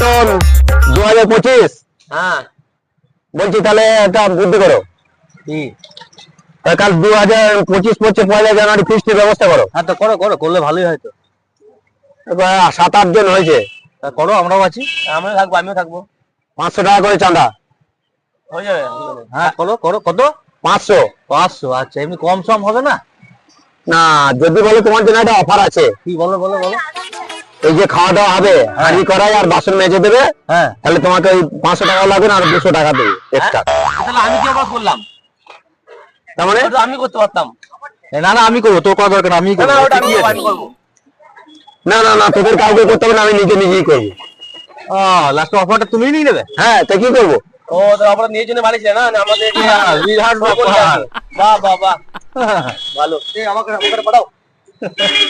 তো 2025। হ্যাঁ বলছি তাহলে একটা বুদ্ধি করো, কি কাল 2025 পড়ছে 1 জানুয়ারি, ফিস্টের ব্যবস্থা করো। হ্যাঁ তো করো করো, করলে ভালোই হয় তো। 7-8 জন হয়েছে, তা করো, আমরাও আছি। আমিও থাকবো, আমিও থাকবো। 500 টাকা করে চাঁদা। হয়ে যাবে। হ্যাঁ করো করো, কত? 500। 500? আচ্ছা, এমনি কম সম হবে না? না, যদি বলো তোমার জন্য একটা অফার আছে। কি বলো বলো বলো। এই যে খাওয়া দাওয়া হবে, হাঁড়ি কড়াই আর বাসন মেজে দেবে, হ্যাঁ তাহলে তোমাকে ওই 500 টাকা লাগবে না, আর 200 টাকা দেবে এক্সট্রা। তাহলে আমি কি আবার করলাম? তার মানে আমি করতে পারতাম। না না, আমি করবো, তোর করা দরকার না, আমি করবো। না না না, তোদের কাউকে করতে হবে না, আমি নিজেই করবো। লাস্ট অফারটা তুমিই নিয়ে নেবে? হ্যাঁ, তা কি করবো? ও তো আমরা নিয়ে জন্য মালিক না, আমাদের বিরাট বাহ বাহ বাহ, ভালো। আমাকে পাঠাও।